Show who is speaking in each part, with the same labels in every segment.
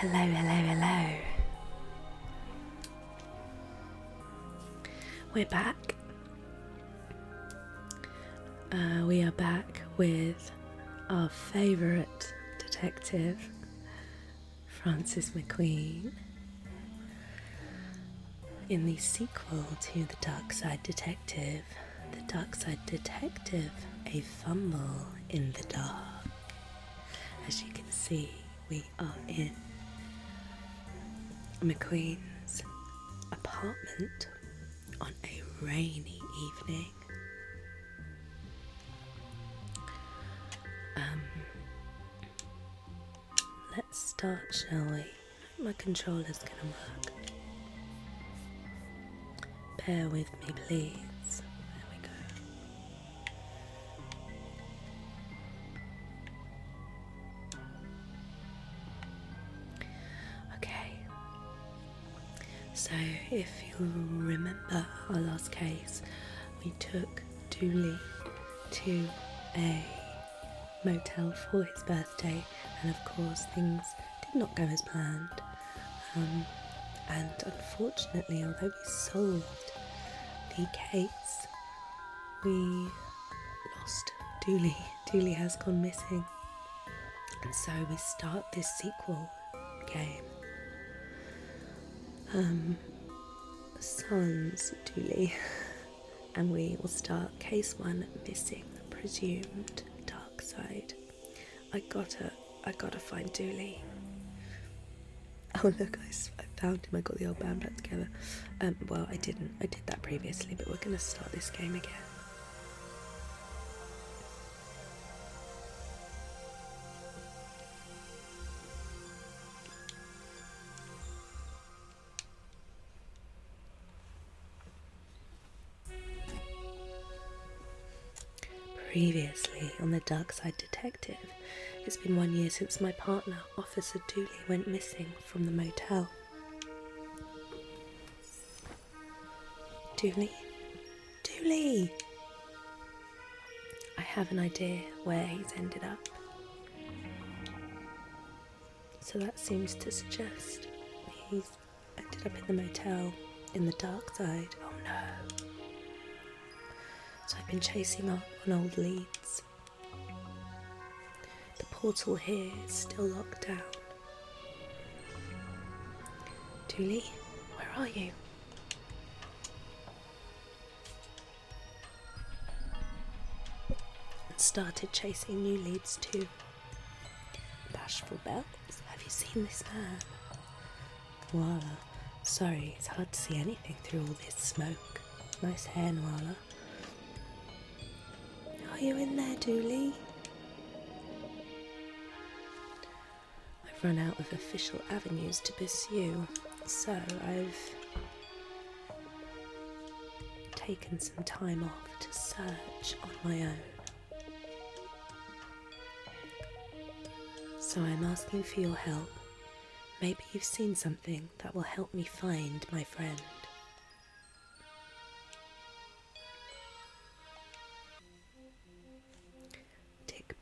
Speaker 1: Hello, hello, hello. We're back. We are back with our favourite detective, Francis McQueen, in the sequel to The Darkside Detective, The Darkside Detective, A Fumble in the Dark. As you can see, we are in McQueen's apartment on a rainy evening. Let's start, shall we? My controller's gonna work. Bear with me, please. There we go. Okay. So, if you remember our last case, we took Dooley to a motel for his birthday, and of course things did not go as planned, and unfortunately, although we solved the case, we lost Dooley. Dooley has gone missing, and so we start this sequel game. Sans Dooley, and we will start case 1, missing presumed Darkside. I gotta find Dooley. Oh look, I found him. I got the old band back together. Well, I didn't. I did that previously, but we're gonna start this game again. Previously on The Darkside Detective, it's been 1 year since my partner, Officer Dooley, went missing from the motel. Dooley? Dooley! I have an idea where he's ended up. So that seems to suggest he's ended up in the motel in the dark side. Oh no. So I've been chasing up on old leads. The portal here is still locked down. Dooley, where are you? And started chasing new leads too. Bashful Bells, have you seen this man? Koala, sorry, it's hard to see anything through all this smoke. Nice hair, Koala. Are you in there, Dooley? I've run out of official avenues to pursue, so I've taken some time off to search on my own. So I'm asking for your help. Maybe you've seen something that will help me find my friend.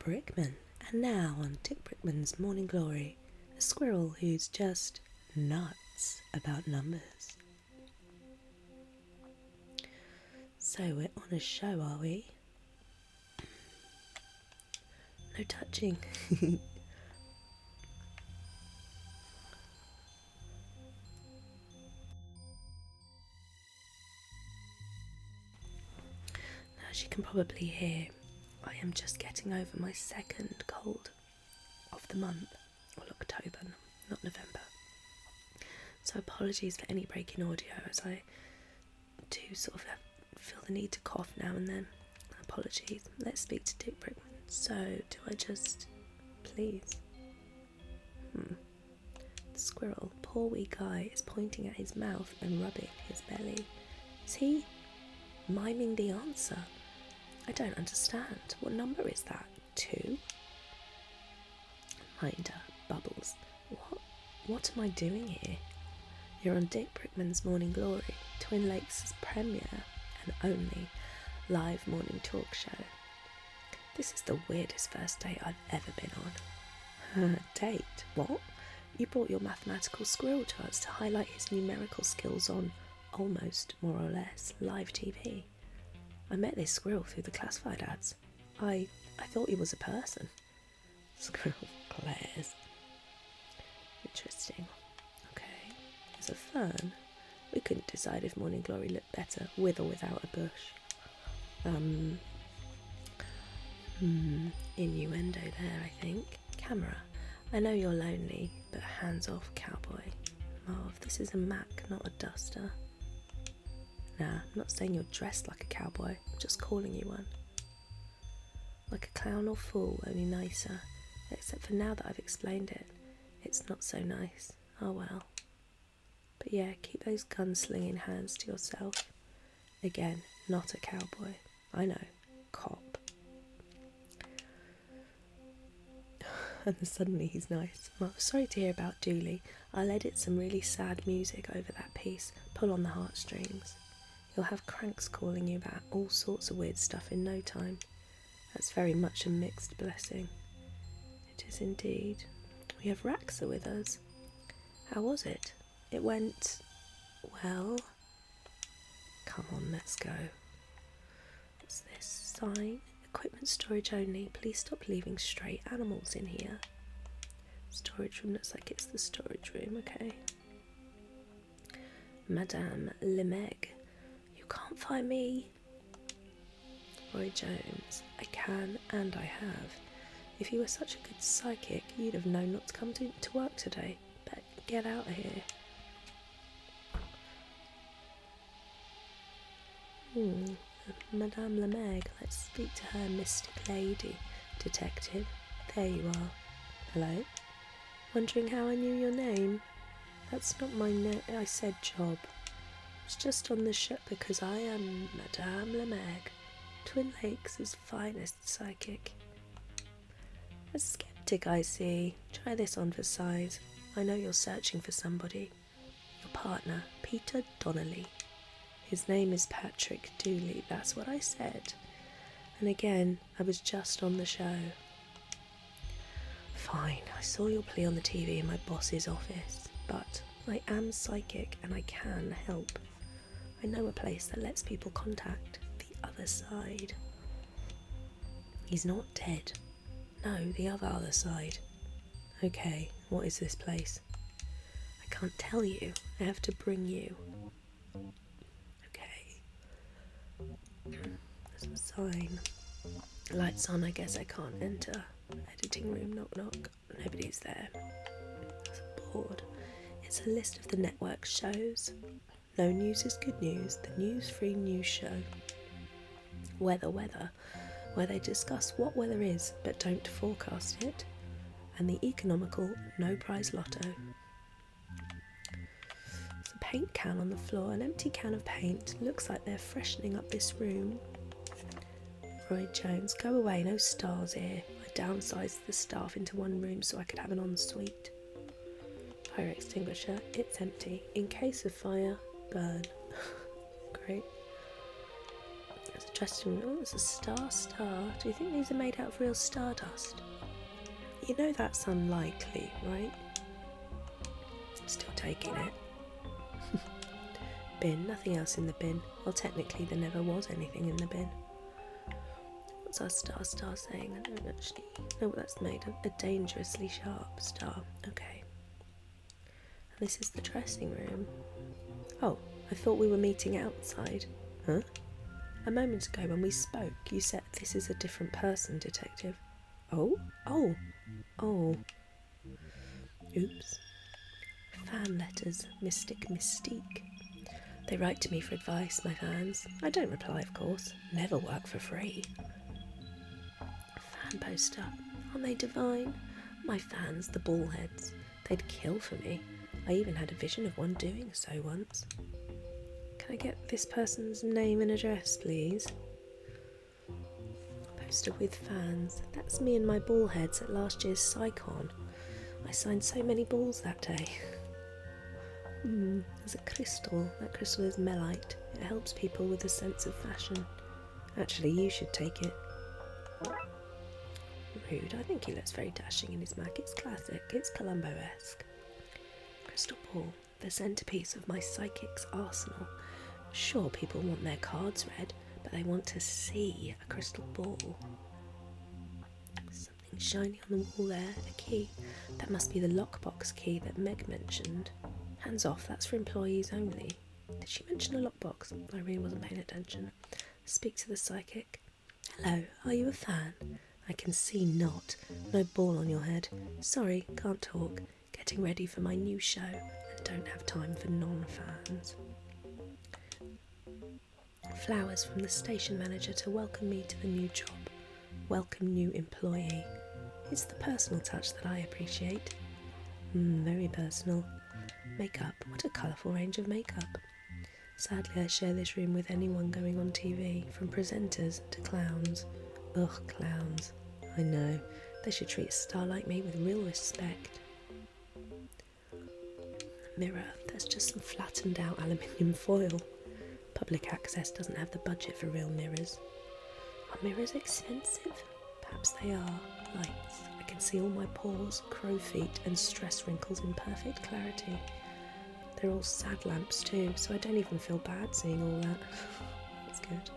Speaker 1: Brickman, and now on Dick Brickman's Morning Glory, a squirrel who's just nuts about numbers. So we're on a show, are we? No touching. As you can probably hear, I am just getting over my second cold of the month, or October, not November. So apologies for any break in audio, as I do sort of feel the need to cough now and then. Apologies. Let's speak to Dick Brickman. So, do I just... please? The squirrel, poor wee guy, is pointing at his mouth and rubbing his belly. Is he miming the answer? I don't understand. What number is that? 2? Minder, Bubbles. What am I doing here? You're on Dick Brickman's Morning Glory, Twin Lakes' premier and only live morning talk show. This is the weirdest first date I've ever been on. Date? What? You brought your mathematical squirrel to us to highlight his numerical skills on, almost, more or less, live TV. I met this squirrel through the classified ads. I thought he was a person. Squirrel glares. Interesting. Okay. There's a fern. We couldn't decide if Morning Glory looked better with or without a bush. Innuendo there, I think. Camera. I know you're lonely, but hands off, cowboy. Marv, this is a Mac, not a duster. Nah, I'm not saying you're dressed like a cowboy, I'm just calling you one. Like a clown or fool, only nicer. Except for now that I've explained it, it's not so nice. Oh well. But yeah, keep those gun-slinging hands to yourself. Again, not a cowboy. I know. Cop. And then suddenly he's nice. Well, sorry to hear about Dooley. I'll edit some really sad music over that piece. Pull on the heartstrings. You'll have cranks calling you about all sorts of weird stuff in no time. That's very much a mixed blessing. It is indeed. We have Raxa with us. How was it? It went... well... Come on, let's go. What's this? Sign? Equipment storage only. Please stop leaving stray animals in here. Storage room looks like it's the storage room, okay. Madame Lemeg. You can't find me. Roy Jones. I can and I have. If you were such a good psychic, you'd have known not to come to work today. But get out of here. Madame Lemeg, let's speak to her, mystic lady. Detective, there you are. Hello? Wondering how I knew your name? That's not my name, I said job. It's just on the ship because I am Madame Lemeg, Twin Lakes' finest psychic. A skeptic, I see. Try this on for size. I know you're searching for somebody. Your partner, Peter Donnelly. His name is Patrick Dooley, that's what I said. And again, I was just on the show. Fine, I saw your plea on the TV in my boss's office, but I am psychic and I can help. I know a place that lets people contact the other side. He's not dead. No, the other side. Okay, what is this place? I can't tell you. I have to bring you. There's a sign. Lights on, I guess I can't enter. Editing room, knock knock. Nobody's there. There's a board. It's a list of the network shows. No news is good news. The news-free news show. Weather, where they discuss what weather is but don't forecast it. And the economical no prize lotto. There's a paint can on the floor, an empty can of paint. Looks like they're freshening up this room. Roy Jones, go away, no stars here. I downsized the staff into one room so I could have an ensuite. Fire extinguisher, it's empty. In case of fire, burn. Great. There's a dressing room. Oh, it's a star. Do you think these are made out of real stardust? You know that's unlikely, right? Still taking it. Bin, nothing else in the bin. Well, technically there never was anything in the bin. What's our star saying? I don't actually know what that's made of. A dangerously sharp star. Okay. And this is the dressing room. Oh, I thought we were meeting outside. Huh? A moment ago when we spoke, you said this is a different person, Detective. Oh? Oops. Fan letters, mystic mystique. They write to me for advice, my fans. I don't reply, of course. Never work for free. Fan poster. Aren't they divine? My fans, the ballheads. They'd kill for me. I even had a vision of one doing so once. Can I get this person's name and address, please? Poster with fans. That's me and my ballheads at last year's Psychon. I signed so many balls that day. There's a crystal. That crystal is melite. It helps people with a sense of fashion. Actually, you should take it. Rude. I think he looks very dashing in his Mac. It's classic. It's Columbo-esque. crystal ball, the centrepiece of my psychic's arsenal. Sure, people want their cards read, but they want to see a crystal ball. Something shiny on the wall there, a key. That must be the lockbox key that Meg mentioned. Hands off, that's for employees only. Did she mention a lockbox? I really wasn't paying attention. Speak to the psychic. Hello, are you a fan? I can see not. No ball on your head. Sorry, can't talk. Getting ready for my new show and don't have time for non-fans. Flowers from the station manager to welcome me to the new job. Welcome new employee. It's the personal touch that I appreciate. Very personal. Makeup. What a colourful range of makeup. Sadly, I share this room with anyone going on TV, from presenters to clowns. Ugh, clowns. I know. They should treat a star like me with real respect. Mirror. That's just some flattened out aluminium foil. Public access doesn't have the budget for real mirrors. Are mirrors expensive? Perhaps they are. Lights. I can see all my pores, crow feet and stress wrinkles in perfect clarity. They're all sad lamps too, so I don't even feel bad seeing all that. That's good.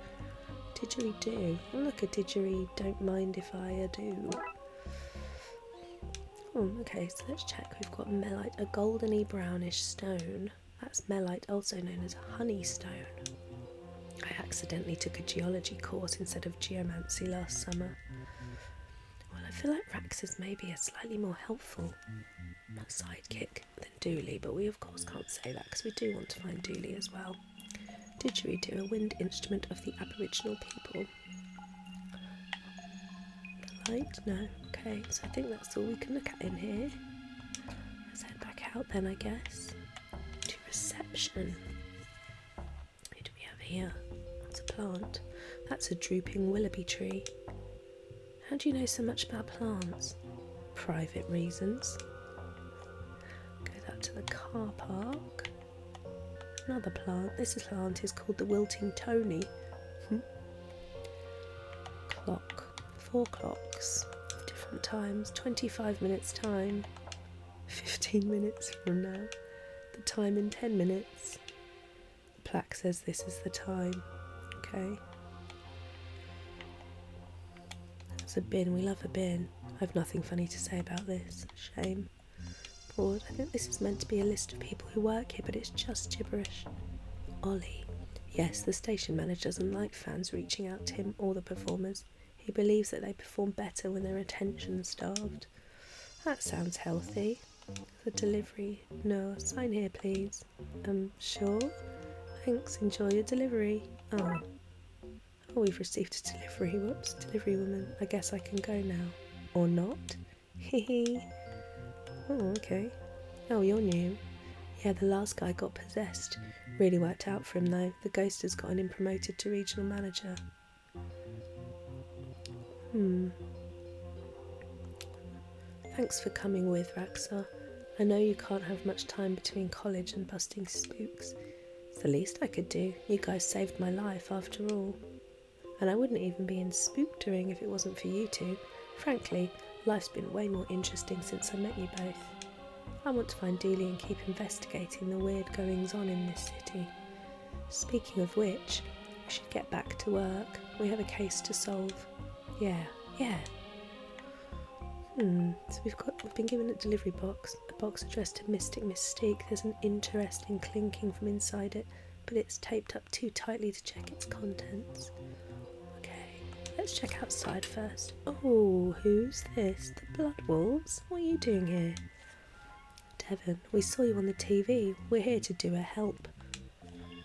Speaker 1: Didgeridoo. Oh look, a didgeridoo. Don't mind if I do. Oh, okay, so let's check. We've got melite, a goldeny brownish stone. That's melite, also known as honeystone. I accidentally took a geology course instead of geomancy last summer. Well, I feel like Raxa's maybe a slightly more helpful sidekick than Dooley, but we of course can't say that because we do want to find Dooley as well. Didgeridoo, a wind instrument of the Aboriginal people. The light? No. Okay, so I think that's all we can look at in here. Let's head back out then, I guess. To reception. Who do we have here? That's a plant. That's a drooping willoughby tree. How do you know so much about plants? Private reasons. To the car park. Another plant. This plant is called the wilting Tony. Clock. 4 clocks. Different times. 25 minutes time. 15 minutes from now. The time in 10 minutes. The plaque says this is the time. Okay. There's a bin. We love a bin. I've nothing funny to say about this. Shame. Board. I think this is meant to be a list of people who work here, but it's just gibberish. Ollie. Yes, the station manager doesn't like fans reaching out to him or the performers. He believes that they perform better when they're attention starved. That sounds healthy. The delivery. No, sign here please. Sure. Thanks, enjoy your delivery. Oh, we've received a delivery. Whoops, delivery woman. I guess I can go now. Or not. Hehe. Oh, okay. Oh, you're new. Yeah, the last guy got possessed. Really worked out for him though. The ghost has gotten him promoted to regional manager. Thanks for coming with, Raxa. I know you can't have much time between college and busting spooks. It's the least I could do. You guys saved my life after all. And I wouldn't even be in spooktoring if it wasn't for you two. Frankly, life's been way more interesting since I met you both. I want to find Dooley and keep investigating the weird goings-on in this city. Speaking of which, we should get back to work. We have a case to solve. Yeah. So we've been given a delivery box, a box addressed to Mystic Mystique. There's an interesting clinking from inside it, but it's taped up too tightly to check its contents. Let's check outside first. Oh, who's this? The Blood Wolves? What are you doing here? Devon, we saw you on the TV. We're here to do a help.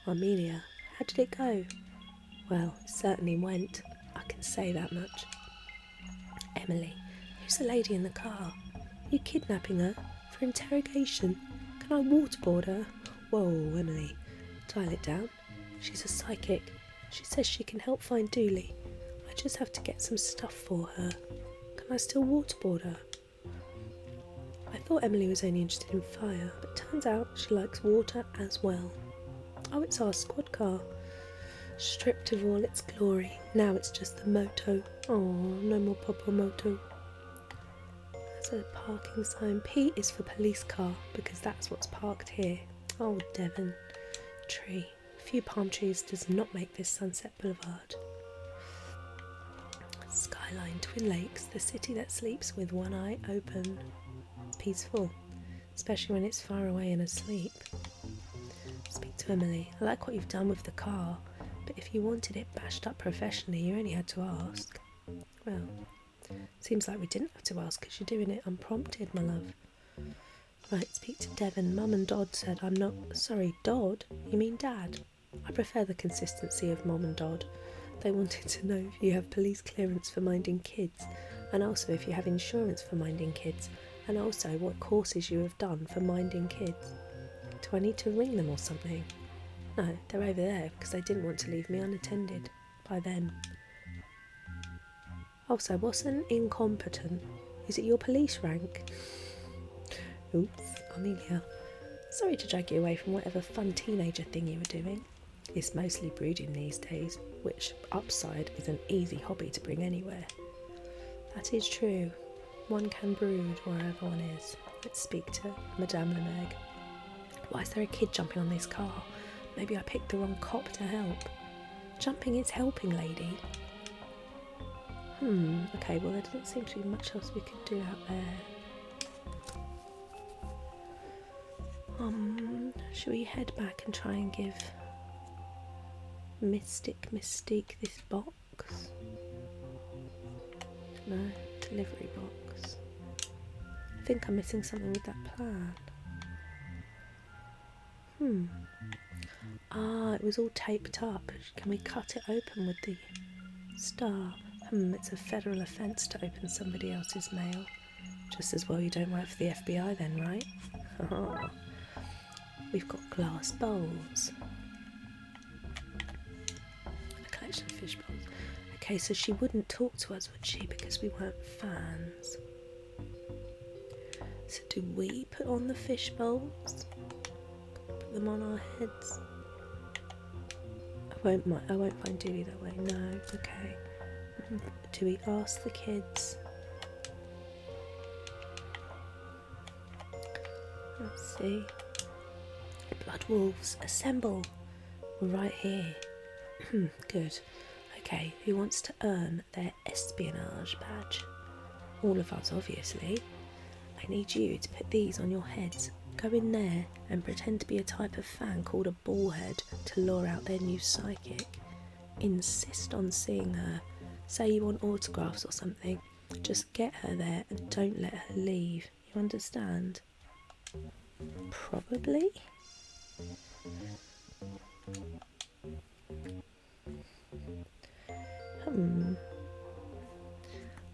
Speaker 1: Armelia, how did it go? Well, it certainly went. I can say that much. Emily, who's the lady in the car? You kidnapping her? For interrogation? Can I waterboard her? Whoa, Emily. Dial it down. She's a psychic. She says she can help find Dooley. I just have to get some stuff for her. Can I still waterboard her? I thought Emily was only interested in fire, but turns out she likes water as well. Oh, it's our squad car. Stripped of all its glory. Now it's just the moto. Oh, no more Popo Moto. So the parking sign P is for police car because that's what's parked here. Oh, Devon. Tree. A few palm trees does not make this Sunset Boulevard. Skyline, Twin Lakes, the city that sleeps with one eye open. It's peaceful, especially when it's far away and asleep. Speak to Emily. I like what you've done with the car, but if you wanted it bashed up professionally, you only had to ask. Well, seems like we didn't have to ask because you're doing it unprompted, my love. Right, speak to Devon. Mum and Dodd said I'm not... Sorry, Dodd? You mean Dad? I prefer the consistency of Mum and Dodd. They wanted to know if you have police clearance for minding kids, and also if you have insurance for minding kids, and also what courses you have done for minding kids. Do I need to ring them or something? No, they're over there because they didn't want to leave me unattended by them. Also, what's an incompetent? Is it your police rank? Oops, Amelia. Sorry to drag you away from whatever fun teenager thing you were doing. It's mostly brooding these days, which upside is an easy hobby to bring anywhere. That is true. One can brood wherever one is. Let's speak to Madame Lemeg. Why is there a kid jumping on this car? Maybe I picked the wrong cop to help. Jumping is helping, lady. Okay, well there doesn't seem to be much else we could do out there. Should we head back and try and give Mystique this box? No, delivery box. I think I'm missing something with that plan. It was all taped up. Can we cut it open with the star? It's a federal offence to open somebody else's mail. Just as well you don't work for the FBI then, right? We've got glass bowls. A collection of fish bowls. Okay, so she wouldn't talk to us, would she? Because we weren't fans. So do we put on the fish bowls? Put them on our heads? I won't find Dooley that way. No, okay. Do we ask the kids? Let's see. Blood wolves, assemble! We're right here. Good. Okay, who wants to earn their espionage badge? All of us, obviously. I need you to put these on your heads. Go in there and pretend to be a type of fan called a ballhead to lure out their new psychic. Insist on seeing her. Say you want autographs or something. Just get her there and don't let her leave. You understand? Probably?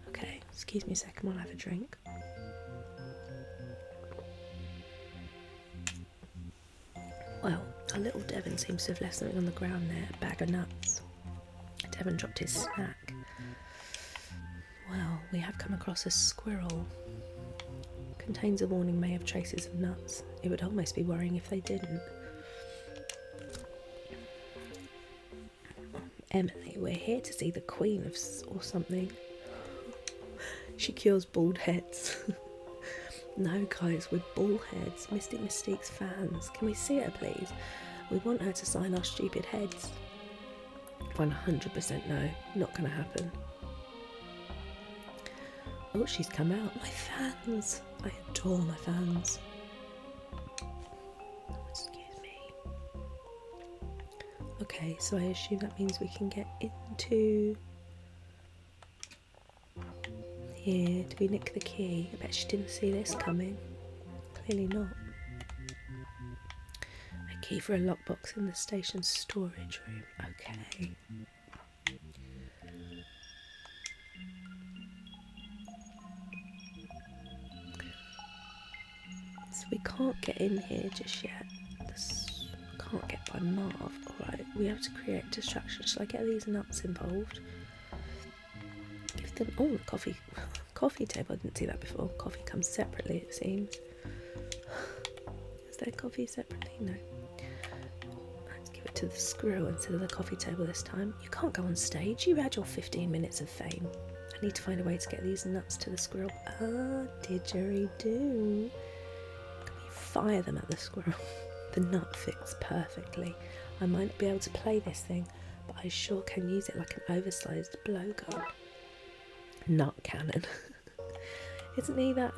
Speaker 1: Okay, excuse me a second while I have a drink. Well, our little Devon seems to have left something on the ground there, a bag of nuts. Devon dropped his snack. Well, we have come across a squirrel. Contains a warning, may have traces of nuts. It would almost be worrying if they didn't. Emily, we're here to see the Queen of or something. She cures bald heads. No, guys, we're bald heads. Mystique's fans. Can we see her, please? We want her to sign our stupid heads. 100% no, not going to happen. Oh, she's come out. My fans. I adore my fans. Excuse me. Okay, so I assume that means we can get into here. Do we nick the key? I bet she didn't see this coming. Clearly not. A key for a lockbox in the station storage room. Okay. So we can't get in here just yet. Can't get by Marv. Alright, we have to create distraction. Shall I get these nuts involved? Give them... Oh, the coffee table. I didn't see that before. Coffee comes separately, it seems. Is there coffee separately? No. Let's give it to the squirrel instead of the coffee table this time. You can't go on stage. You had your 15 minutes of fame. I need to find a way to get these nuts to the squirrel. Ah, didgeridoo. Can we fire them at the squirrel? The nut fits perfectly. I might not be able to play this thing, but I sure can use it like an oversized blowgun. Nut cannon. Isn't he that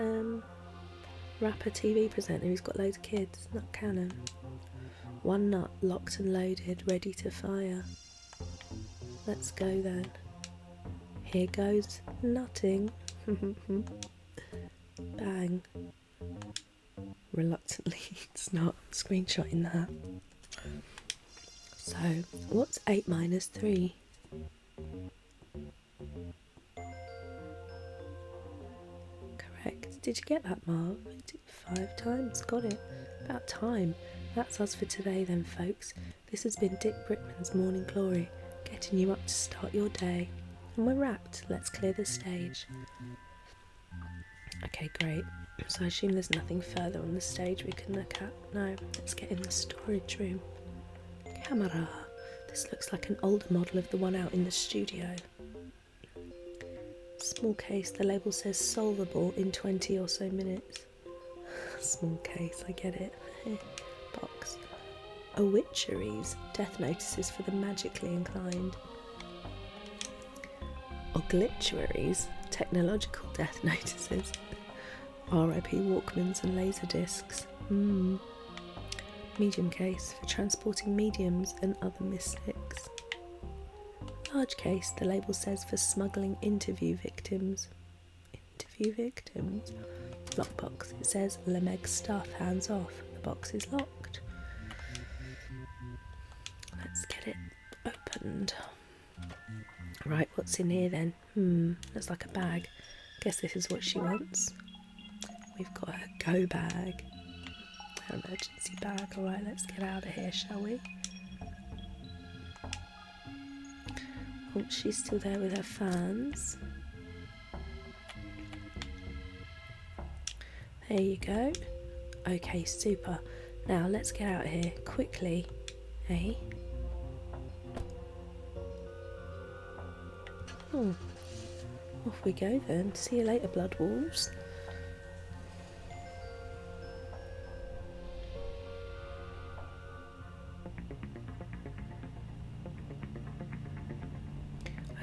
Speaker 1: rapper TV presenter who's got loads of kids? Nut cannon. One nut locked and loaded, ready to fire. Let's go then. Here goes nutting. Bang. Reluctantly, it's not screenshotting that. So, what's 8 minus 3? Correct. Did you get that, Marv? I did 5 times. Got it. About time. That's us for today then, folks. This has been Dick Brickman's Morning Glory, getting you up to start your day. And we're wrapped. Let's clear the stage. Okay, great. So I assume there's nothing further on the stage we can look at. No, let's get in the storage room. Camera. This looks like an older model of the one out in the studio. Small case, the label says solvable in 20 or so minutes. Small case, I get it. Box. Obituaries, death notices for the magically inclined. Oglituaries, technological death notices. R.I.P. Walkmans and Laserdiscs. Medium case for transporting mediums and other mystics. Large case, the label says for smuggling interview victims. Interview victims? Lockbox, it says Lemeg stuff, hands off. The box is locked. Let's get it opened. Right, what's in here then? Looks like a bag. Guess this is what she wants. We've got her go bag. Her emergency bag. Alright, let's get out of here, shall we? Oh, she's still there with her fans. There you go. Okay, super. Now let's get out of here quickly. Hey? Off we go then. See you later, Blood Wolves.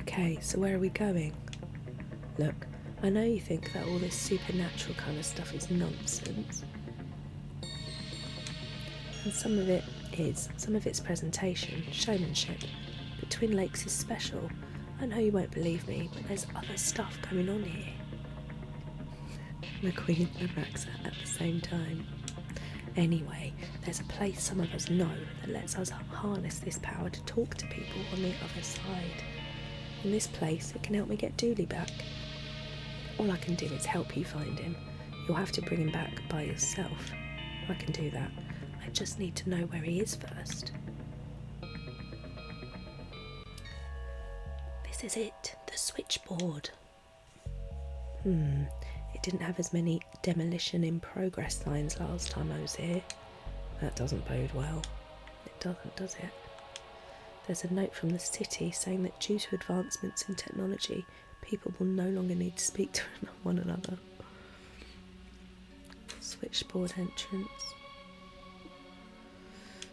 Speaker 1: Okay, so where are we going? Look, I know you think that all this supernatural kind of stuff is nonsense. And some of it is. Some of it's presentation, showmanship. But Twin Lakes is special. I know you won't believe me, but there's other stuff going on here. McQueen and Raxa at the same time. Anyway, there's a place some of us know that lets us harness this power to talk to people on the other side. In this place, it can help me get Dooley back. All I can do is help you find him. You'll have to bring him back by yourself. I can do that. I just need to know where he is first. This is it, the switchboard. It didn't have as many demolition in progress signs last time I was here. That doesn't bode well. It doesn't, does it? There's a note from the city saying that due to advancements in technology, people will no longer need to speak to one another. Switchboard entrance.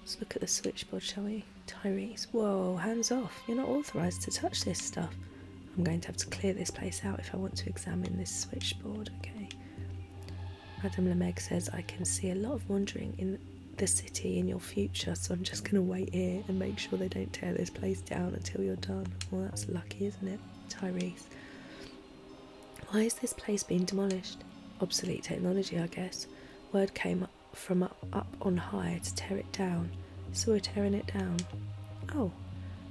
Speaker 1: Let's look at the switchboard, shall we? Tyrese. Whoa, hands off. You're not authorised to touch this stuff. I'm going to have to clear this place out if I want to examine this switchboard, okay? Madame Lemeg says I can see a lot of wandering in the city in your future, so I'm just going to wait here and make sure they don't tear this place down until you're done. Well, that's lucky, isn't it? Tyrese. Why is this place being demolished? Obsolete technology, I guess. Word came from up on high to tear it down, so we're tearing it down. Oh,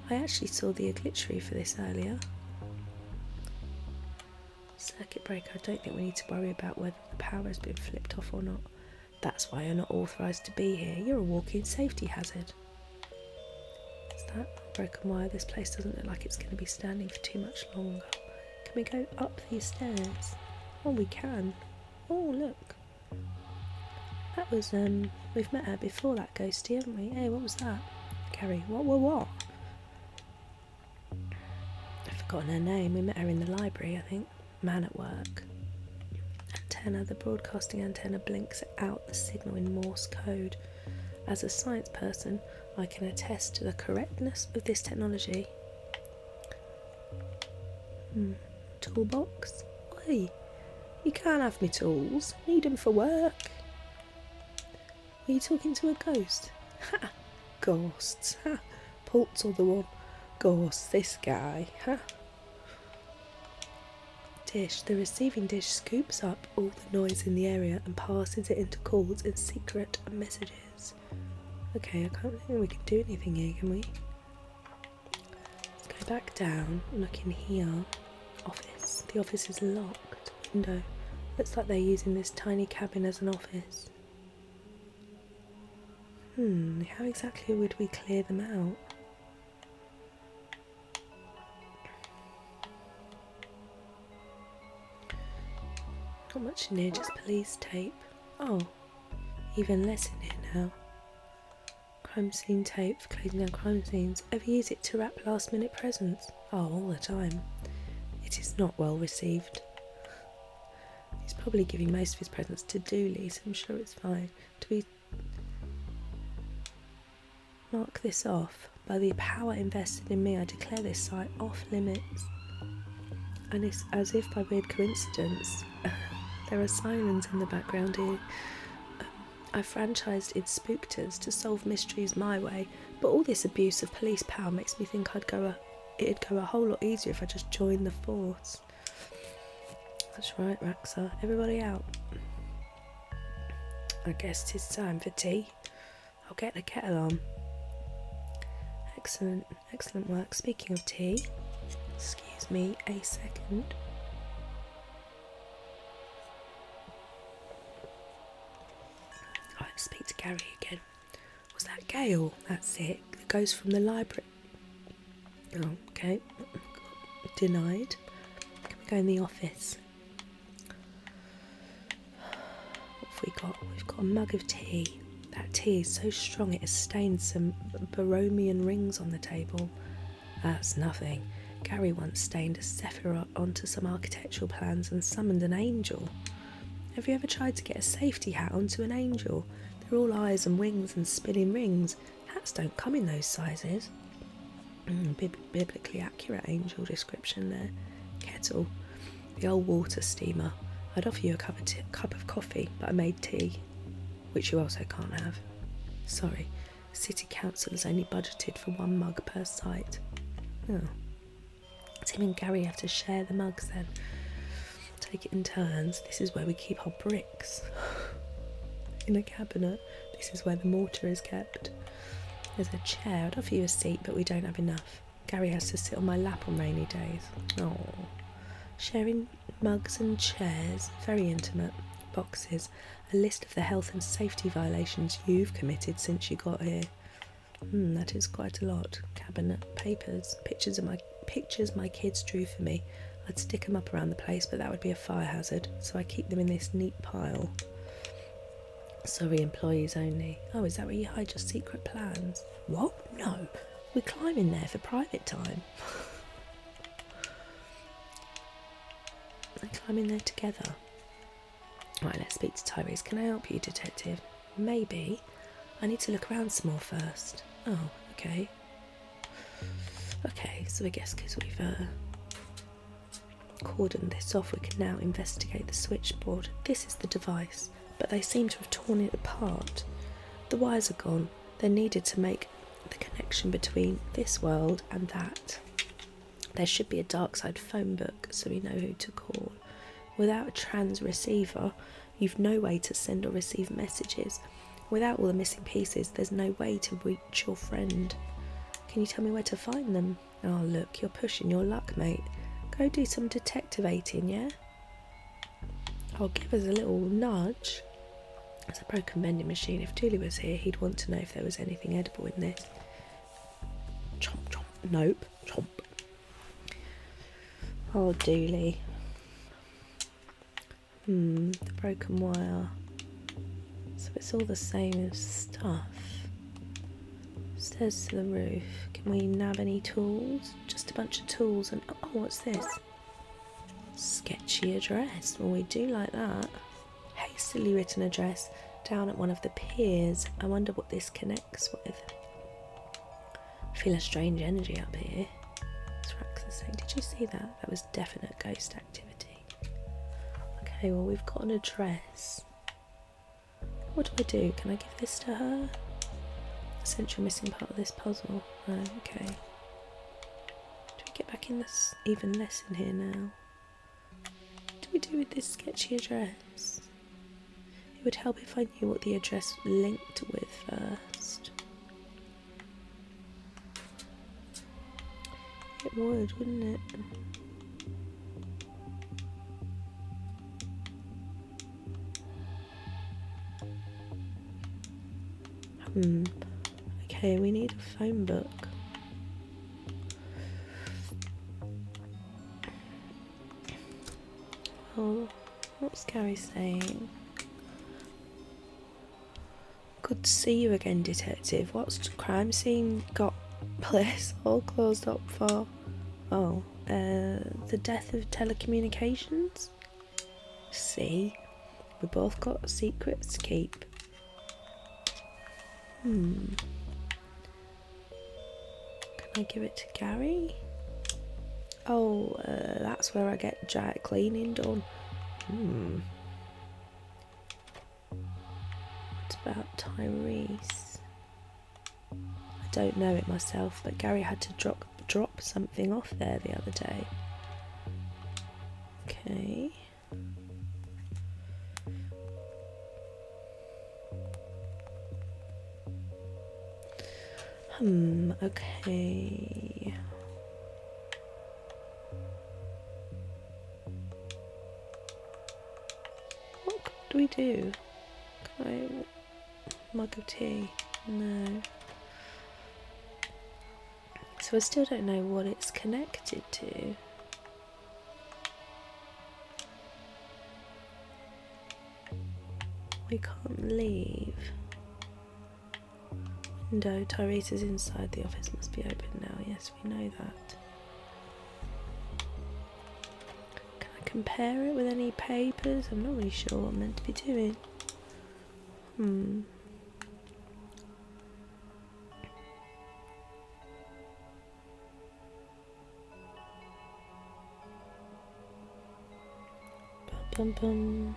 Speaker 1: I actually saw the obituary for this earlier. Circuit breaker. I don't think we need to worry about whether the power has been flipped off or not. That's why you're not authorised to be here. You're a walking safety hazard. Is that broken wire? This place doesn't look like it's going to be standing for too much longer. Can we go up these stairs? Oh, we can. Oh, look. That was, we've met her before, that ghostie, haven't we? Hey, what was that? Carrie, what? I forgotten her name. We met her in the library, I think. Man at work. Antenna. The broadcasting antenna blinks out the signal in Morse code. As a science person, I can attest to the correctness of this technology. Toolbox? Oi, you can't have me tools. Need them for work. Are you talking to a ghost? Ha! Ghosts. Ha! Pult's other one. Ghosts, this guy. Ha! Dish. The receiving dish scoops up all the noise in the area and passes it into calls and secret messages. Okay, I can't think we can do anything here, can we? Let's go back down, look in here. Office. The office is locked. Window. Looks like they're using this tiny cabin as an office. How exactly would we clear them out? Not much in here, just police tape. Oh, even less in here now. Crime scene tape for closing down crime scenes. Ever use it to wrap last minute presents? Oh, all the time. It is not well received. He's probably giving most of his presents to Dooley, so I'm sure it's fine. Do we mark this off? By the power invested in me, I declare this site off limits. And it's as if by weird coincidence, there are sirens in the background here. I franchised Inspectors to solve mysteries my way, but all this abuse of police power makes me think it'd go a whole lot easier if I just joined the force. That's right, Raxa. Everybody out. I guess it's time for tea. I'll get the kettle on. Excellent work. Speaking of tea, excuse me a second. I'll speak to Gary again. Was that Gail? That's it. It goes from the library. Oh, okay. Denied. Can we go in the office? What have we got? We've got a mug of tea. That tea is so strong it has stained some Baromean rings on the table. That's nothing. Gary once stained a Sephiroth onto some architectural plans and summoned an angel. Have you ever tried to get a safety hat onto an angel? They're all eyes and wings and spinning rings. Hats don't come in those sizes. Biblically accurate angel description there. Kettle. The old water steamer. I'd offer you a cup of coffee, but I made tea, which you also can't have. Sorry, City Council has only budgeted for one mug per site. Oh. Tim and Gary have to share the mugs then. Take it in turns. This is where we keep our bricks. In a cabinet. This is where the mortar is kept. There's a chair. I'd offer you a seat, but we don't have enough. Gary has to sit on my lap on rainy days. Oh. Sharing mugs and chairs. Very intimate. Boxes. A list of the health and safety violations you've committed since you got here. That is quite a lot. Cabinet. Papers. Pictures my kids drew for me. I'd stick them up around the place, but that would be a fire hazard, so I keep them in this neat pile. Sorry, employees only. Oh, is that where you hide your secret plans? What? No. We climb in there for private time. I climb in there together. Right, let's speak to Tyrese. Can I help you, detective? Maybe. I need to look around some more first. Oh, okay. Okay, so I guess because we've cordoned this off, we can now investigate the switchboard. This is the device, but they seem to have torn it apart. The wires are gone. They're needed to make the connection between this world and that. There should be a Darkside phone book so we know who to call. Without a trans receiver, you've no way to send or receive messages. Without all the missing pieces, there's no way to reach your friend. Can you tell me where to find them? Oh, look, you're pushing your luck, mate. Go do some detectivating, yeah? I'll give us a little nudge. There's a broken vending machine. If Dooley was here, he'd want to know if there was anything edible in this. Chomp, chomp. Nope. Chomp. Oh, Dooley. The broken wire. So it's all the same stuff. Stairs to the roof. Can we nab any tools? Just just a bunch of tools and... oh, what's this? Sketchy address. Well, we do like that. Hastily written address down at one of the piers. I wonder what this connects with. I feel a strange energy up here. It's Raxa saying, did you see that? That was definite ghost activity. Okay, well, we've got an address. What do I do? Can I give this to her? Essential missing part of this puzzle. Oh, okay. Do we get back in this even less in here now? What do we do with this sketchy address? It would help if I knew what the address linked with first. It would, wouldn't it? Okay, we need a phone book. Oh, what's Gary saying? Good to see you again, detective. What's the crime scene got place all closed up for? Oh, the death of telecommunications? See, we both got secrets to keep. Can I give it to Gary? Oh, that's where I get dry cleaning done. What about Tyrese? I don't know it myself, but Gary had to drop something off there the other day. Okay. Okay. What do we do? Can I... mug of tea? No. So I still don't know what it's connected to. We can't leave. Window. Tyrese is inside. The office must be open now. Yes, we know that. Can I compare it with any papers? I'm not really sure what I'm meant to be doing. Bum bum.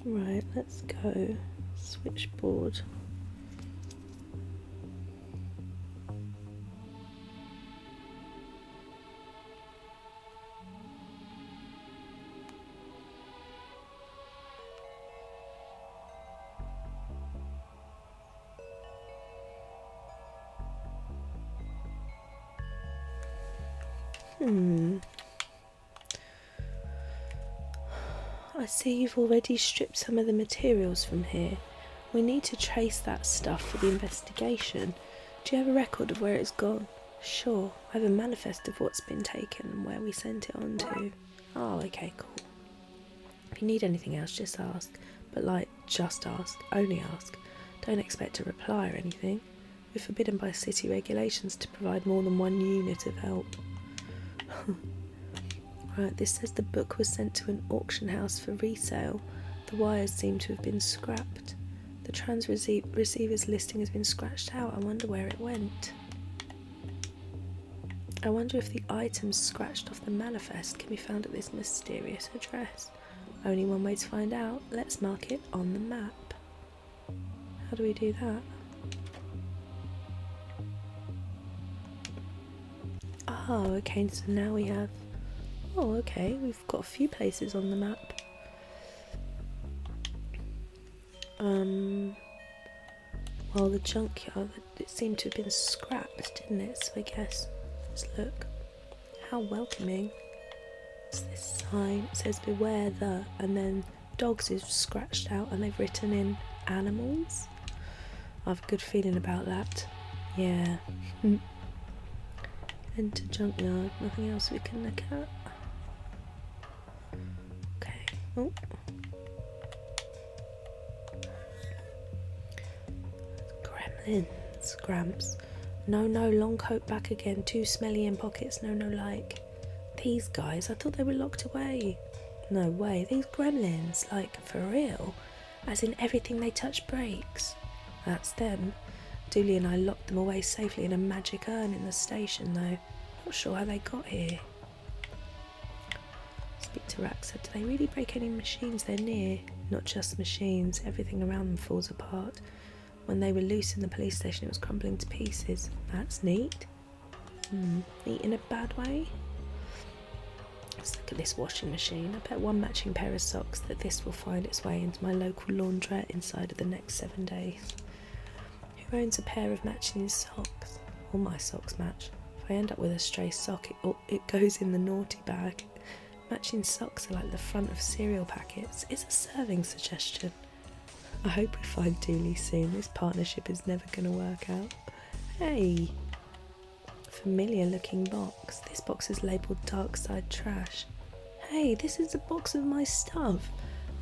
Speaker 1: Right, let's go. Switchboard. I see you've already stripped some of the materials from here. We need to trace that stuff for the investigation. Do you have a record of where it's gone? Sure, I have a manifest of what's been taken and where we sent it on to. Oh, okay, cool. If you need anything else, just ask. But like, just ask, only ask. Don't expect a reply or anything. We're forbidden by city regulations to provide more than one unit of help. Right, this says the book was sent to an auction house for resale. The wires seem to have been scrapped. The receiver's listing has been scratched out. I wonder where it went. I wonder if the items scratched off the manifest can be found at this mysterious address. Only one way to find out. Let's mark it on the map. How do we do that? Oh, okay, so now we have... oh, okay, we've got a few places on the map. Well, the junkyard, it seemed to have been scrapped, didn't it? So I guess, let's look. How welcoming. What's this sign? It says beware the, and then dogs is scratched out and they've written in animals. I have a good feeling about that. Yeah. Enter junkyard. Nothing else we can look at. Okay. Oh. Gremlins. Gramps. No, long coat back again. Too smelly in pockets. No, like. These guys, I thought they were locked away. No way. These gremlins. Like, for real. As in everything they touch breaks. That's them. Dooley and I locked them away safely in a magic urn in the station, though. Not sure how they got here. Speak to Raxa. Do they really break any machines they're near? Not just machines. Everything around them falls apart. When they were loose in the police station, it was crumbling to pieces. That's neat. Neat in a bad way? Let's look at this washing machine. I bet one matching pair of socks that this will find its way into my local laundrette inside of the next 7 days. Who owns a pair of matching socks? All my socks match. If I end up with a stray sock, it goes in the naughty bag. Matching socks are like the front of cereal packets. It's a serving suggestion. I hope we find Dooley soon. This partnership is never going to work out. Hey! Familiar looking box. This box is labelled Darkside Trash. Hey, this is a box of my stuff.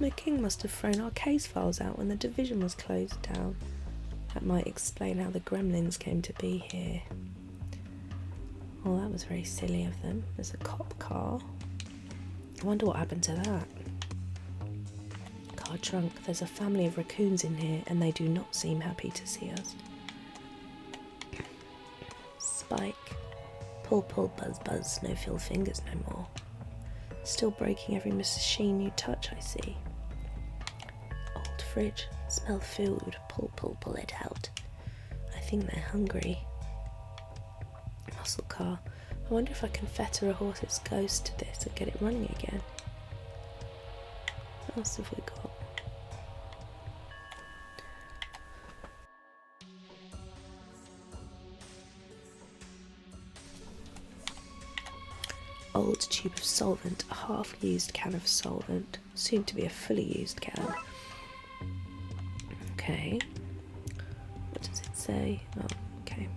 Speaker 1: McQueen must have thrown our case files out when the division was closed down. That might explain how the gremlins came to be here. Oh, that was very silly of them. There's a cop car. I wonder what happened to that. Car trunk. There's a family of raccoons in here and they do not seem happy to see us. Spike. Pull, buzz, no fill fingers no more. Still breaking every machine you touch, I see. Old fridge. Smell food. Pull it out. I think they're hungry. Muscle car. I wonder if I can fetter a horse's ghost to this and get it running again. What else have we got? Old tube of solvent, a half-used can of solvent, soon to be a fully used can. Okay. What does it say? Oh, okay.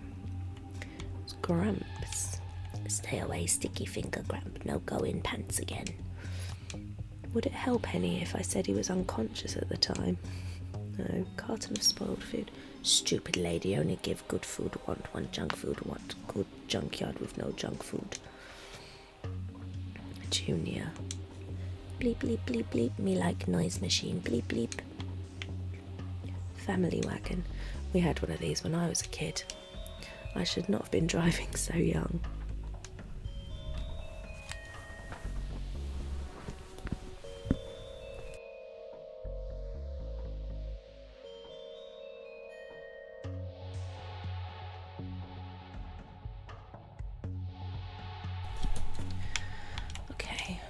Speaker 1: It's Gramps. Stay away, sticky finger, Gramp. No go in pants again. Would it help any if I said he was unconscious at the time? No. Carton of spoiled food. Stupid lady, only give good food, want one junk food, want good junkyard with no junk food. Junior. Bleep, bleep, bleep, bleep. Me like noise machine. Bleep, bleep. Family wagon. We had one of these when I was a kid. I should not have been driving so young.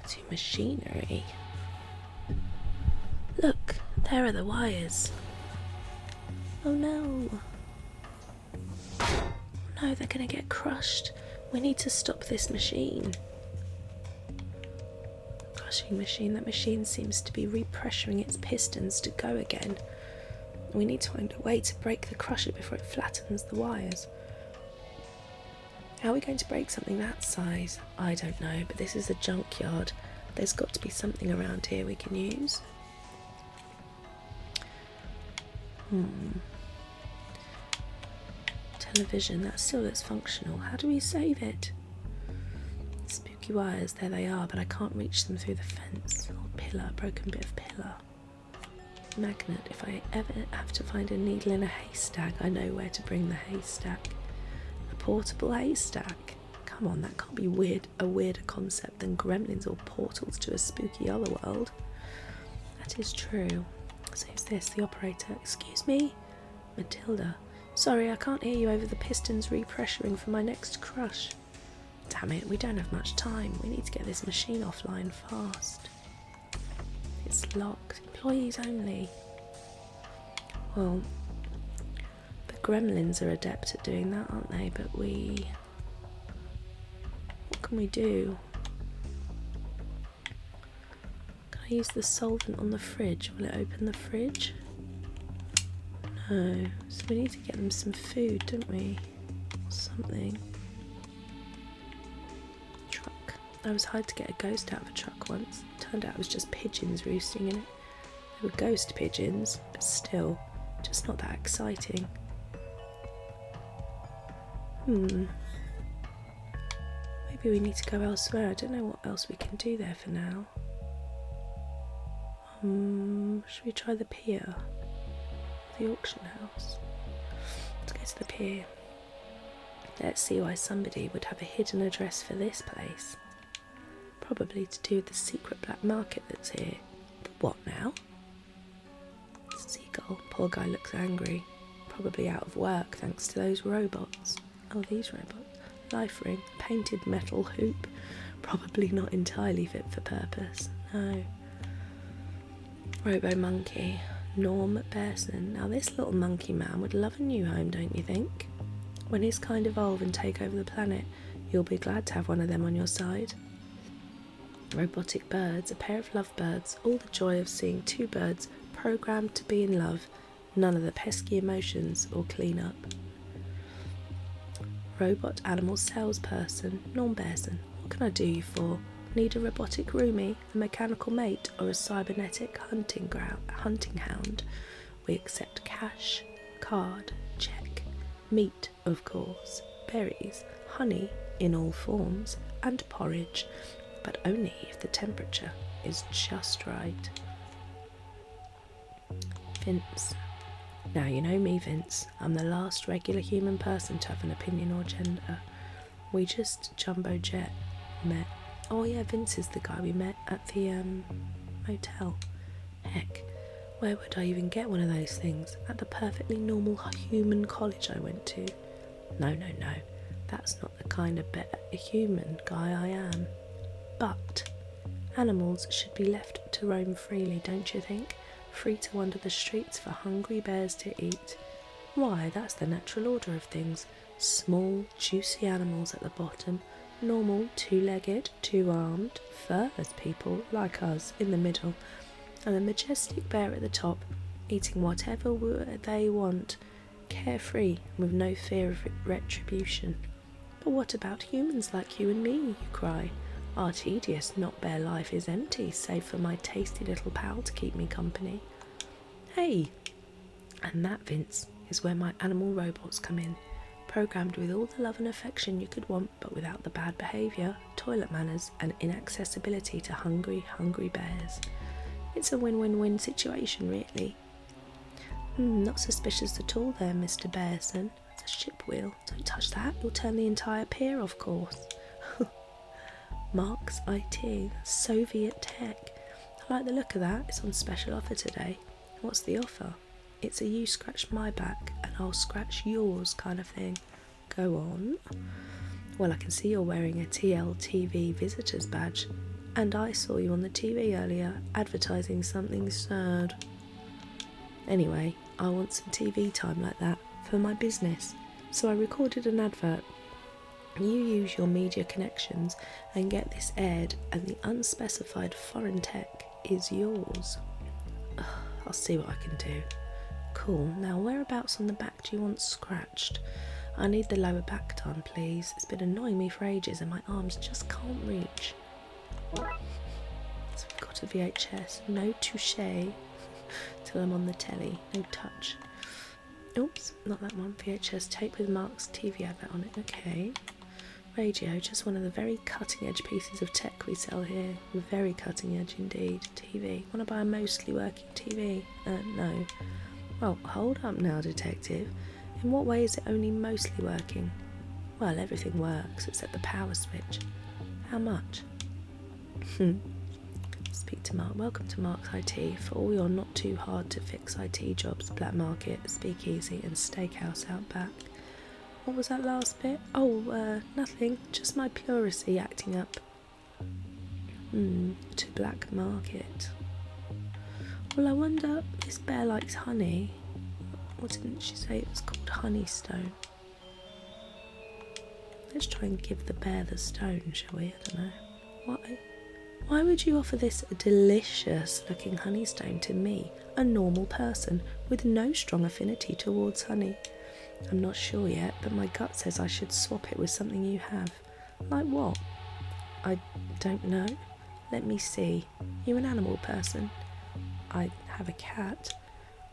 Speaker 1: To machinery. Look, there are the wires. Oh no. No, they're gonna get crushed. We need to stop this machine. Crushing machine. That machine seems to be repressuring its pistons to go again. We need to find a way to break the crusher before it flattens the wires. How are we going to break something that size? I don't know, but this is a junkyard. There's got to be something around here we can use. Television, that still looks functional. How do we save it? Spooky wires, there they are, but I can't reach them through the fence. Old pillar, broken bit of pillar. Magnet, if I ever have to find a needle in a haystack, I know where to bring the haystack. Portable haystack. Come on, that can't be a weirder concept than gremlins or portals to a spooky other world. That is true. So who's this? The operator. Excuse me? Matilda. Sorry, I can't hear you over the pistons repressuring for my next crush. Damn it, we don't have much time. We need to get this machine offline fast. It's locked. Employees only. Well, gremlins are adept at doing that, aren't they? But what can we do? Can I use the solvent on the fridge? Will it open the fridge? No. So we need to get them some food, don't we? Or something. Truck. I was hired to get a ghost out of a truck once. Turned out it was just pigeons roosting in it. They were ghost pigeons, but still, just not that exciting. Maybe we need to go elsewhere. I don't know what else we can do there for now. Should we try the pier? The auction house? Let's go to the pier. Let's see why somebody would have a hidden address for this place. Probably to do with the secret black market that's here. But what now? Seagull. Poor guy looks angry. Probably out of work thanks to those robots. Oh, these robots. Life ring. Painted metal hoop. Probably not entirely fit for purpose. No. Robo monkey. Norm Bearson. Now this little monkey man would love a new home, don't you think? When his kind evolve and take over the planet, you'll be glad to have one of them on your side. Robotic birds, a pair of lovebirds, all the joy of seeing two birds programmed to be in love, none of the pesky emotions or clean up. Robot animal salesperson, Norm Bearson. What can I do you for? Need a robotic roomie, a mechanical mate, or a cybernetic hunting hound? We accept cash, card, check, meat, of course, berries, honey in all forms, and porridge, but only if the temperature is just right. Vince. Now you know me, Vince. I'm the last regular human person to have an opinion or gender. We just jumbo jet met. Oh yeah, Vince is the guy we met at the motel. Heck, where would I even get one of those things? At the perfectly normal human college I went to. No. That's not the kind of human guy I am. But animals should be left to roam freely, don't you think? Free to wander the streets for hungry bears to eat. Why, that's the natural order of things. Small, juicy animals at the bottom, normal, two-legged, two-armed, furless people like us in the middle, and the majestic bear at the top, eating whatever they want, carefree, with no fear of retribution. But what about humans like you and me, you cry? Our tedious, not bare life is empty, save for my tasty little pal to keep me company. Hey! And that, Vince, is where my animal robots come in, programmed with all the love and affection you could want, but without the bad behaviour, toilet manners, and inaccessibility to hungry bears. It's a win-win-win situation, really. Not suspicious at all there, Mr. Bearson. It's a ship wheel. Don't touch that, you'll turn the entire pier, of course. Mark's IT, Soviet tech. I like the look of that. It's on special offer today. What's the offer? It's a you scratch my back and I'll scratch yours kind of thing. Go on. Well, I can see you're wearing a TLTV visitor's badge, and I saw you on the TV earlier advertising something sad. Anyway, I want some TV time like that for my business, so I recorded an advert. You use your media connections and get this aired, and the unspecified foreign tech is yours. I'll see what I can do. Cool. Now, whereabouts on the back do you want scratched? I need the lower back done, please. It's been annoying me for ages and my arms just can't reach. So we've got a VHS. No touche till I'm on the telly. No touch. Oops, not that one. VHS tape with Mark's TV advert on it. Okay. Radio, just one of the very cutting edge pieces of tech we sell here. Very cutting edge indeed. TV. Want to buy a mostly working TV? No. Well, hold up now, detective. In what way is it only mostly working? Well, everything works except the power switch. How much? Speak to Mark. Welcome to Mark's IT. For all your not too hard to fix IT jobs, black market, speakeasy and steakhouse out back. What was that last bit? Oh, nothing. Just my pleurisy acting up. To black market. Well, I wonder, this bear likes honey. What didn't she say it was called? Honeystone. Let's try and give the bear the stone, shall we? I don't know. Why? Why would you offer this delicious-looking honey-stone to me, a normal person with no strong affinity towards honey? I'm not sure yet, but my gut says I should swap it with something you have. Like what? I don't know. Let me see. You an animal person? I have a cat.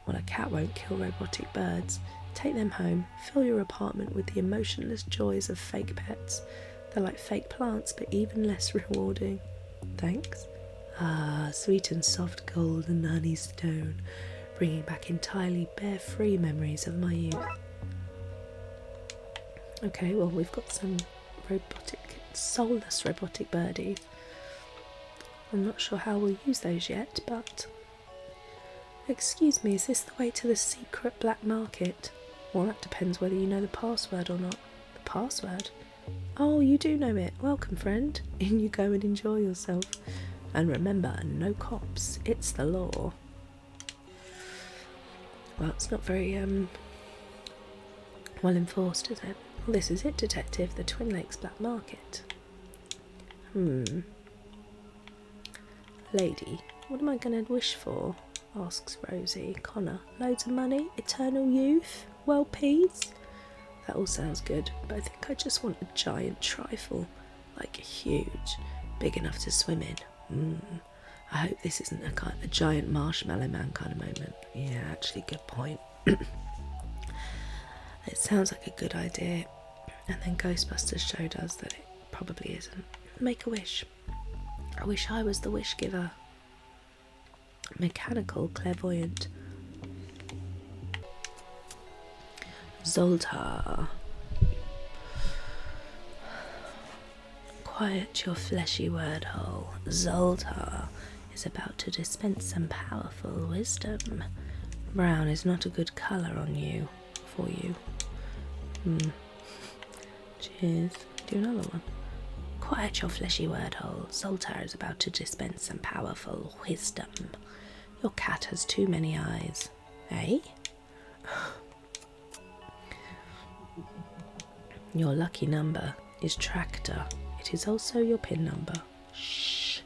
Speaker 1: Well, a cat won't kill robotic birds. Take them home, fill your apartment with the emotionless joys of fake pets. They're like fake plants, but even less rewarding. Thanks. Ah, sweet and soft gold and honey stone, bringing back entirely bear-free memories of my youth. Okay, well, we've got some soulless robotic birdies. I'm not sure how we'll use those yet, but... Excuse me, is this the way to the secret black market? Well, that depends whether you know the password or not. The password? Oh, you do know it. Welcome, friend. In you go and enjoy yourself. And remember, no cops. It's the law. Well, it's not very, well enforced, is it? Well, this is it, Detective. The Twin Lakes Black Market. Lady, what am I going to wish for? Asks Rosie. Connor, loads of money? Eternal youth? World peace? That all sounds good, but I think I just want a giant trifle. Like huge. Big enough to swim in. I hope this isn't a giant marshmallow man kind of moment. Yeah, actually, good point. It sounds like a good idea. And then Ghostbusters showed us that it probably isn't. Make a wish. I wish I was the wish giver. Mechanical clairvoyant. Zoltar. Quiet your fleshy word hole. Zoltar is about to dispense some powerful wisdom. Brown is not a good colour on you. For you. Cheers. Do another one. Quiet your fleshy word hole. Zoltar is about to dispense some powerful wisdom. Your cat has too many eyes. Eh? Your lucky number is Tractor. It is also your PIN number. Shh.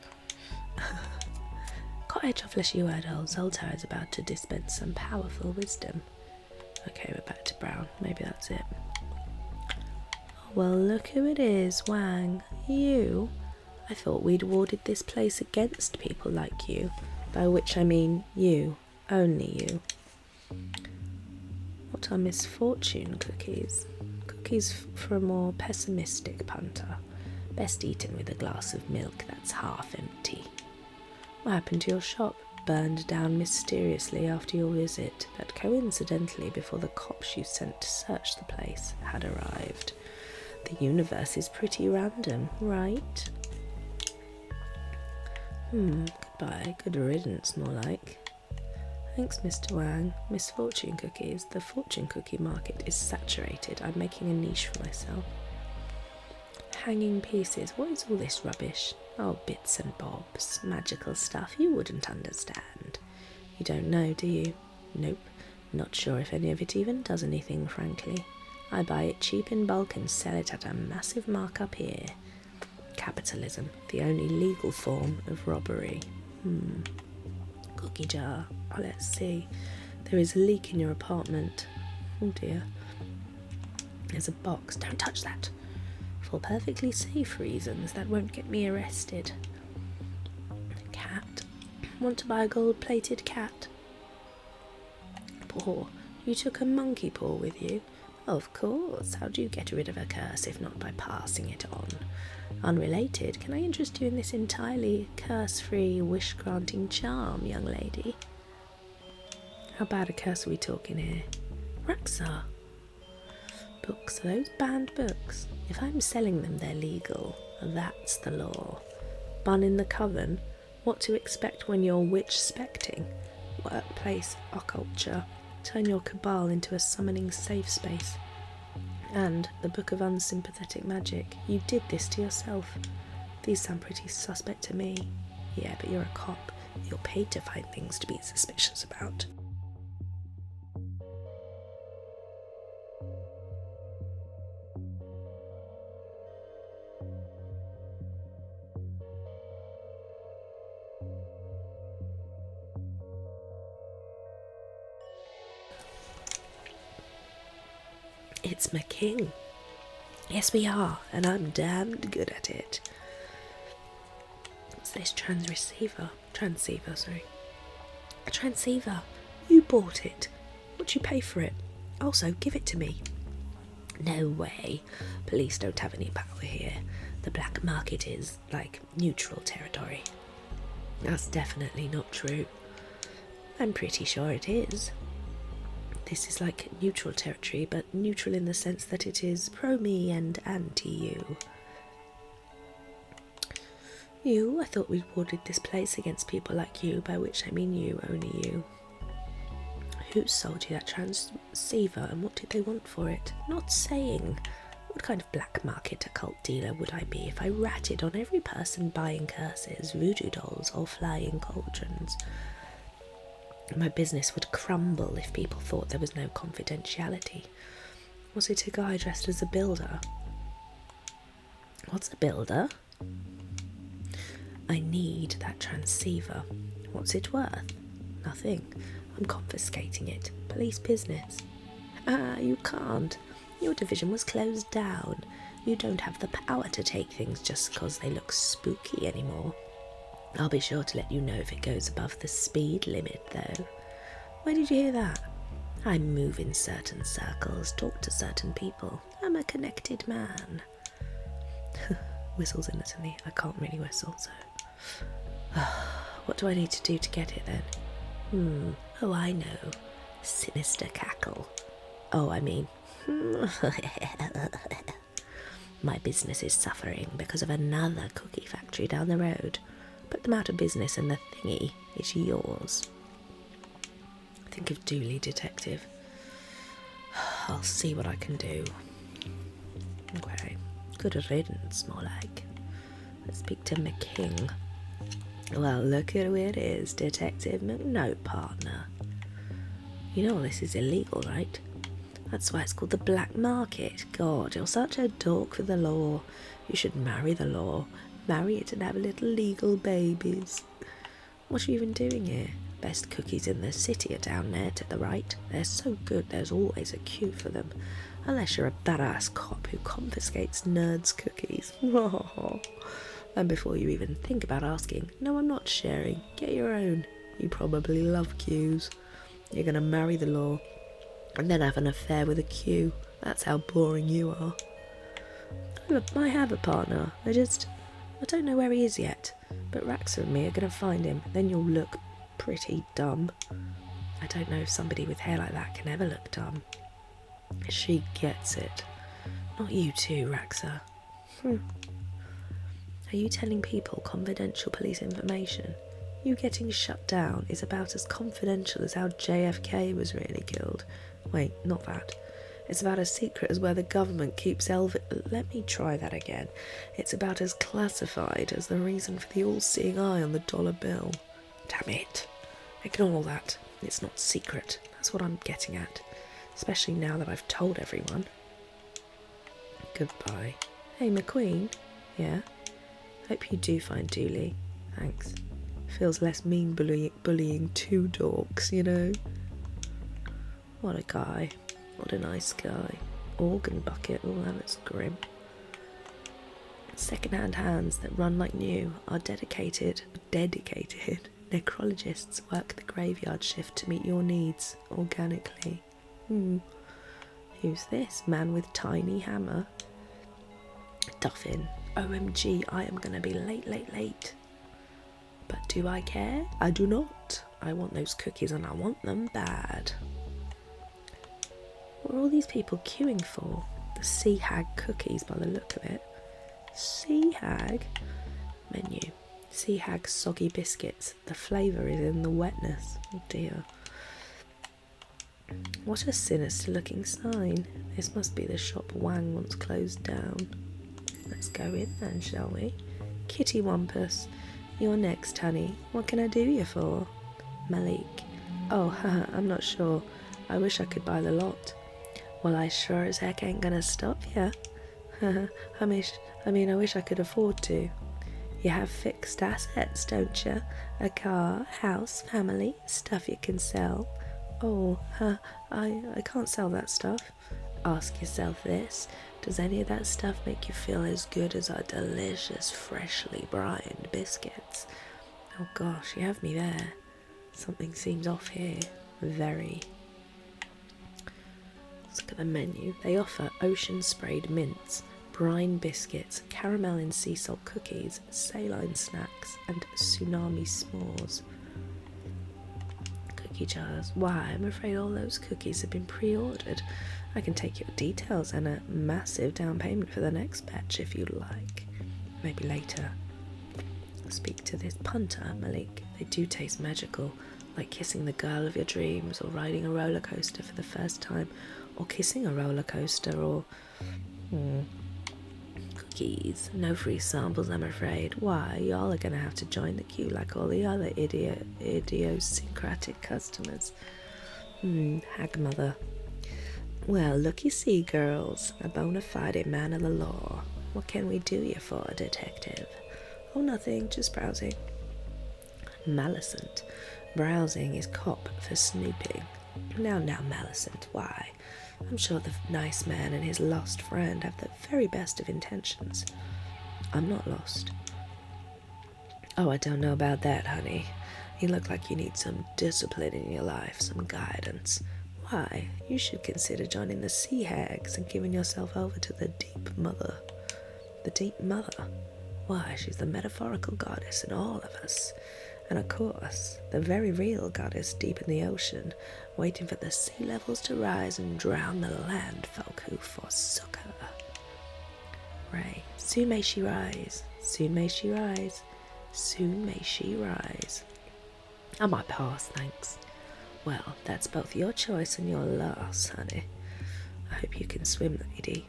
Speaker 1: Quiet your fleshy word hole. Zoltar is about to dispense some powerful wisdom. Okay, we're back to brown. Maybe that's it. Well, look who it is, Wang. You? I thought we'd warded this place against people like you. By which I mean you. Only you. What are misfortune cookies? Cookies for a more pessimistic punter. Best eaten with a glass of milk that's half empty. What happened to your shop? Burned down mysteriously after your visit, but coincidentally before the cops you sent to search the place had arrived. The universe is pretty random, right? Goodbye. Good riddance, more like. Thanks, Mr. Wang. Misfortune cookies. The fortune cookie market is saturated. I'm making a niche for myself. Hanging pieces. What is all this rubbish? Oh, bits and bobs. Magical stuff you wouldn't understand. You don't know, do you? Nope. Not sure if any of it even does anything, frankly. I buy it cheap in bulk and sell it at a massive markup here. Capitalism, the only legal form of robbery. Cookie jar. Oh, let's see. There is a leak in your apartment. Oh dear. There's a box. Don't touch that. For perfectly safe reasons that won't get me arrested. Cat. Want to buy a gold-plated cat? Paw. You took a monkey paw with you? Of course. How do you get rid of a curse if not by passing it on? Unrelated, can I interest you in this entirely curse-free, wish-granting charm, young lady? How bad a curse are we talking here? Raxa. Books, are those banned books? If I'm selling them, they're legal. That's the law. Bun in the coven? What to expect when you're witch-specting? Workplace, occulture. Turn your cabal into a summoning safe space. And the Book of Unsympathetic Magic. You did this to yourself. These sound pretty suspect to me. Yeah, but you're a cop. You're paid to find things to be suspicious about. It's McQueen. Yes, we are, and I'm damned good at it. What's this transceiver, sorry. A transceiver. You bought it. What'd you pay for it? Also, give it to me. No way. Police don't have any power here. The black market is, like, neutral territory. That's definitely not true. I'm pretty sure it is. This is like neutral territory, but neutral in the sense that it is pro-me and anti-you. You? I thought we warded this place against people like you, by which I mean you, only you. Who sold you that transceiver and what did they want for it? Not saying. What kind of black market occult dealer would I be if I ratted on every person buying curses, voodoo dolls or flying cauldrons? My business would crumble if people thought there was no confidentiality. Was it a guy dressed as a builder? What's a builder? I need that transceiver. What's it worth? Nothing. I'm confiscating it. Police business. You can't. Your division was closed down. You don't have the power to take things just because they look spooky anymore. I'll be sure to let you know if it goes above the speed limit, though. Where did you hear that? I move in certain circles, talk to certain people. I'm a connected man. Whistles innocently. I can't really whistle, so... What do I need to do to get it, then? Oh, I know. Sinister cackle. Oh, I mean... My business is suffering because of another cookie factory down the road. Put them out of business and the thingy is yours. Think of Dooley, Detective. I'll see what I can do. Okay. Good riddance, more like. Let's speak to McQueen. Well, look at who it is, Detective McNote, partner. You know this is illegal, right? That's why it's called the black market. God, you're such a dork for the law. You should marry the law. Marry it and have little legal babies. What are you even doing here? Best cookies in the city are down there to the right. They're so good there's always a queue for them. Unless you're a badass cop who confiscates nerds' cookies. And before you even think about asking, no, I'm not sharing. Get your own. You probably love queues. You're going to marry the law and then have an affair with a queue. That's how boring you are. I have a partner. I don't know where he is yet. But Raxa and me are going to find him. Then you'll look pretty dumb. I don't know if somebody with hair like that can ever look dumb. She gets it. Not you too, Raxa. Are you telling people confidential police information? You getting shut down is about as confidential as how JFK was really killed. Wait, not that. It's about as secret as where the government keeps Let me try that again. It's about as classified as the reason for the all-seeing eye on the dollar bill. Damn it. Ignore all that. It's not secret. That's what I'm getting at. Especially now that I've told everyone. Goodbye. Hey, McQueen? Yeah? Hope you do find Dooley. Thanks. Feels less mean bullying two dorks, you know? What a guy. What a nice guy. Organ bucket. Oh, that looks grim. Second-hand hands that run like new are dedicated necrologists work the graveyard shift to meet your needs organically. Who's this? Man with tiny hammer? Duffin. OMG, I am going to be late. But do I care? I do not. I want those cookies and I want them bad. What are all these people queuing for? The Sea Hag cookies by the look of it. Sea Hag? Menu. Sea Hag soggy biscuits. The flavour is in the wetness. Oh dear. What a sinister looking sign. This must be the shop Wang once closed down. Let's go in then, shall we? Kitty Wampus. You're next, honey. What can I do you for? Malik. Oh, haha, I'm not sure. I wish I could buy the lot. Well, I sure as heck ain't gonna stop ya. I mean, I wish I could afford to. You have fixed assets, don't you? A car, house, family, stuff you can sell. Oh, I can't sell that stuff. ask yourself this: does any of that stuff make you feel as good as our delicious, freshly brined biscuits? Oh gosh, you have me there. Something seems off here. Very. Let's look at the menu. They offer ocean-sprayed mints, brine biscuits, caramel and sea salt cookies, saline snacks, and tsunami s'mores. Cookie jars. Why, I'm afraid all those cookies have been pre-ordered. I can take your details and a massive down payment for the next batch if you'd like. Maybe later. I'll speak to this punter, Malik. They do taste magical, like kissing the girl of your dreams, or riding a roller coaster for the first time, or kissing a roller coaster, or... Cookies. No free samples, I'm afraid. Why, y'all are going to have to join the queue like all the other idiosyncratic customers. Hag mother. Well, looky see, girls. A bona fide man of the law. What can we do you for, detective? Oh, nothing, just browsing. Malicent. Browsing is cop for snooping. Now, Malicent, why? I'm sure the nice man and his lost friend have the very best of intentions. I'm not lost. Oh, I don't know about that, honey. You look like you need some discipline in your life, some guidance. Why, you should consider joining the Sea Hags and giving yourself over to the Deep Mother. The Deep Mother? Why, she's the metaphorical goddess in all of us. And of course, the very real goddess deep in the ocean, waiting for the sea levels to rise and drown the land folk who forsook her. Ray, soon may she rise, soon may she rise, soon may she rise. I might pass, thanks. Well, that's both your choice and your loss, honey. I hope you can swim, lady.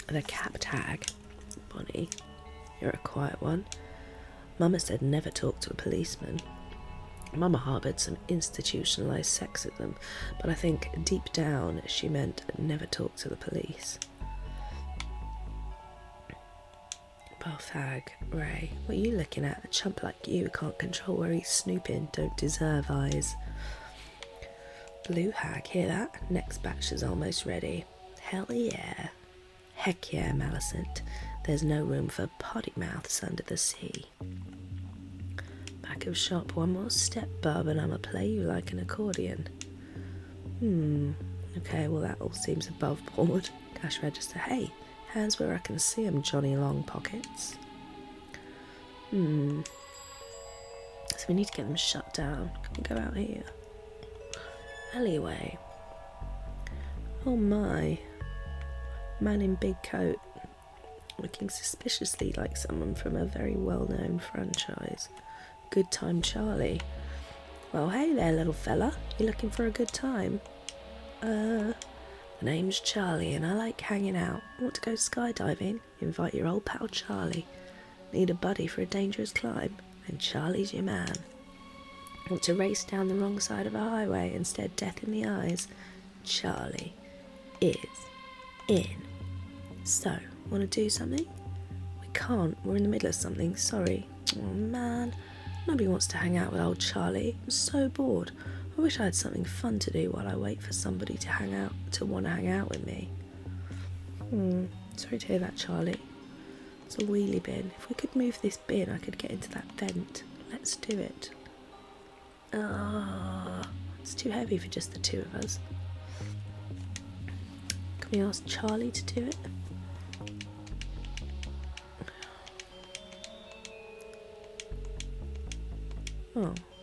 Speaker 1: The cap tag. Bonnie, you're a quiet one. Mama said never talk to a policeman. Mama harboured some institutionalised sexism, but I think deep down she meant never talk to the police. Both hag. Ray, what are you looking at? A chump like you can't control where he's snooping, don't deserve eyes. Blue hag, hear that? Next batch is almost ready. Hell yeah. Heck yeah, Malicent. There's no room for potty mouths under the sea. Back of shop, one more step, bub, and I'ma play you like an accordion. Okay, well that all seems above board. Cash register. Hey, hands where I can see 'em, Johnny Long Pockets. So we need to get them shut down. Can we go out here? Alleyway. Oh my. Man in big coat, looking suspiciously like someone from a very well-known franchise. Good Time Charlie. Well, hey there, little fella. You looking for a good time? The name's Charlie and I like hanging out. Want to go skydiving? Invite your old pal Charlie. Need a buddy for a dangerous climb? Then Charlie's your man. Want to race down the wrong side of a highway and stare death in the eyes? Charlie is in. So, want to do something? We can't, we're in the middle of something, sorry. Oh man, nobody wants to hang out with old Charlie. I'm so bored. I wish I had something fun to do while I wait for somebody to want to hang out with me. Sorry to hear that, Charlie. It's a wheelie bin. If we could move this bin, I could get into that vent. Let's do it. It's too heavy for just the two of us. Can we ask Charlie to do it?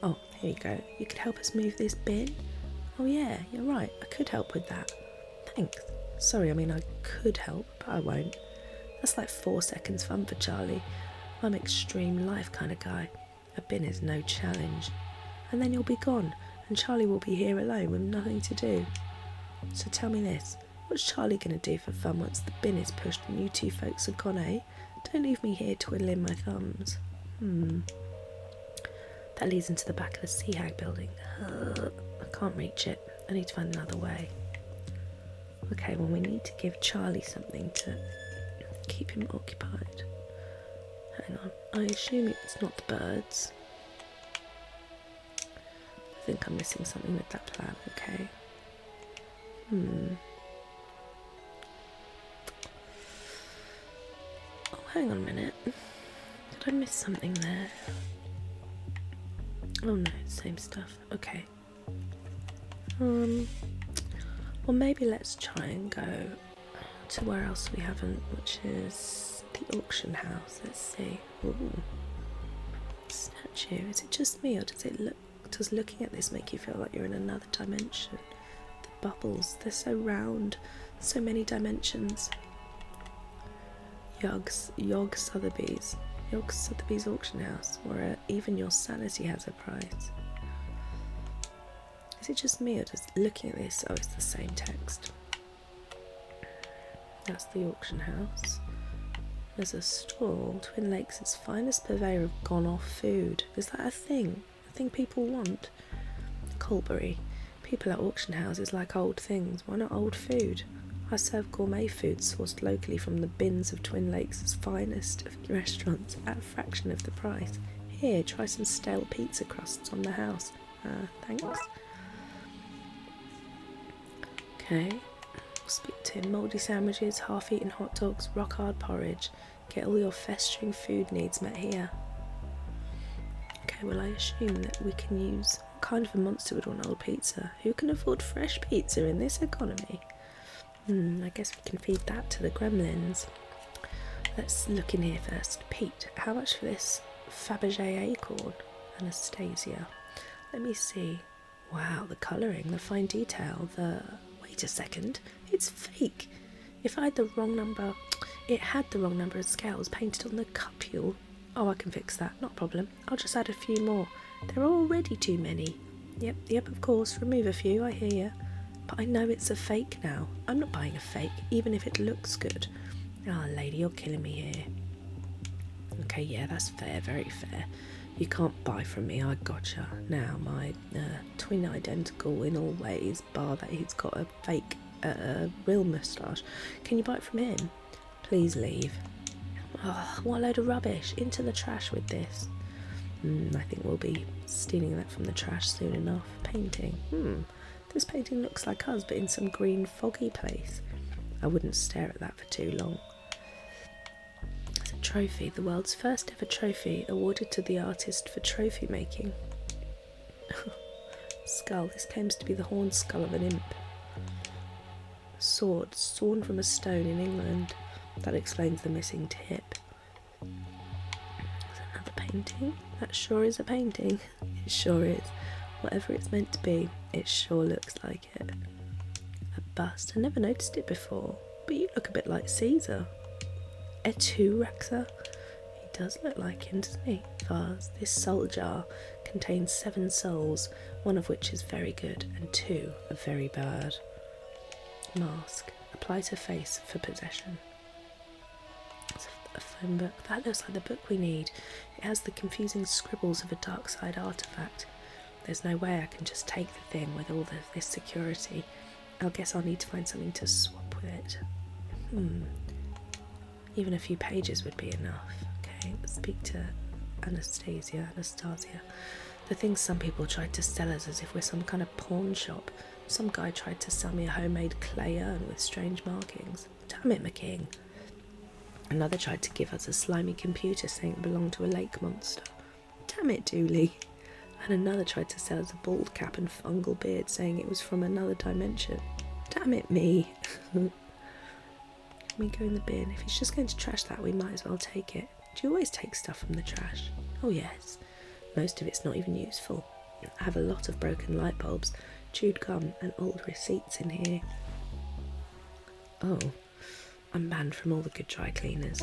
Speaker 1: Oh, here you go. You could help us move this bin? Oh yeah, you're right. I could help with that. Thanks. Sorry, I mean I could help, but I won't. That's like 4 seconds fun for Charlie. I'm extreme life kind of guy. A bin is no challenge. And then you'll be gone, and Charlie will be here alone with nothing to do. So tell me this. What's Charlie going to do for fun once the bin is pushed and you two folks are gone, eh? Don't leave me here twiddling my thumbs. That leads into the back of the Sea Hag building. I can't reach it. I need to find another way. Okay, well we need to give Charlie something to keep him occupied. Hang on, I assume it's not the birds. I think I'm missing something with that plan, okay. Oh, hang on a minute. Did I miss something there? Oh no, same stuff. Okay. Well, maybe let's try and go to where else we haven't, which is the auction house. Let's see. Ooh. Statue. Is it just me, or does looking at this make you feel like you're in another dimension? The bubbles, they're so round, so many dimensions. Yog Sotheby's auction house, where even your sanity has a price. Is it just me, or does looking at this, oh, it's the same text. That's the auction house. There's a stall, Twin Lakes' finest purveyor of gone-off food. Is that a thing? A thing people want? Colbury. People at auction houses like old things. Why not old food? I serve gourmet food sourced locally from the bins of Twin Lakes' finest restaurants at a fraction of the price. Here, try some stale pizza crusts on the house. Thanks. Okay. Speak to him. Mouldy sandwiches, half-eaten hot dogs, rock-hard porridge. Get all your festering food needs met here. Okay, well I assume that we can use... What kind of a monster would want old pizza? Who can afford fresh pizza in this economy? I guess we can feed that to the gremlins. Let's look in here first. Pete, how much for this Fabergé acorn? Anastasia. Let me see. Wow, the colouring, the fine detail, the... Wait a second, it's fake. If I had the wrong number... It had the wrong number of scales painted on the cupule. Oh, I can fix that, not a problem. I'll just add a few more. There are already too many. Yep, of course, remove a few, I hear you. But I know it's a fake now. I'm not buying a fake, even if it looks good. Ah, lady, you're killing me here. Okay, yeah, that's fair, very fair. You can't buy from me, I gotcha. Now, my twin identical in all ways, bar that he's got a fake, real moustache. Can you buy it from him? Please leave. Oh, what a load of rubbish. Into the trash with this. I think we'll be stealing that from the trash soon enough. Painting. This painting looks like us, but in some green, foggy place. I wouldn't stare at that for too long. It's a trophy, the world's first ever trophy, awarded to the artist for trophy making. Skull. This claims to be the horned skull of an imp. Sword, sawn from a stone in England. That explains the missing tip. There's another painting. That sure is a painting. It sure is. Whatever it's meant to be, it sure looks like it. A bust. I never noticed it before. But you look a bit like Caesar. Et-tu, Raxa? He does look like him, doesn't he? Vase. This soul jar contains 7 souls, one of which is very good, and 2 are very bad. Mask. Apply to face for possession. It's a phone book. That looks like the book we need. It has the confusing scribbles of a Darkside artifact. There's no way I can just take the thing with all this security. I guess I'll need to find something to swap with it. Even a few pages would be enough. Okay, let's speak to Anastasia. The things some people tried to sell us as if we're some kind of pawn shop. Some guy tried to sell me a homemade clay urn with strange markings. Damn it, McQueen. Another tried to give us a slimy computer saying it belonged to a lake monster. Damn it, Dooley. And another tried to sell us a bald cap and fungal beard saying it was from another dimension. Damn it, me. We go in the bin. If he's just going to trash that, we might as well take it. Do you always take stuff from the trash? Oh yes. Most of it's not even useful. I have a lot of broken light bulbs, chewed gum and old receipts in here. Oh, I'm banned from all the good dry cleaners.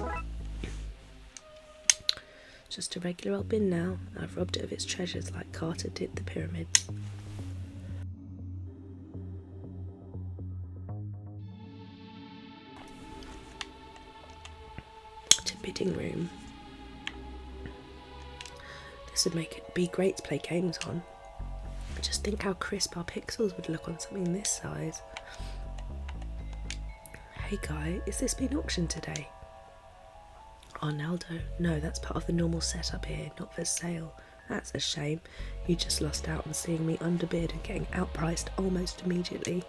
Speaker 1: Just a regular old bin now. I've robbed it of its treasures like Carter did the pyramids. To bidding room. This would be great to play games on. Just think how crisp our pixels would look on something this size. Hey guy, is this being auctioned today? Arnaldo? No, that's part of the normal setup here, not for sale. That's a shame. You just lost out on seeing me underbid and getting outpriced almost immediately.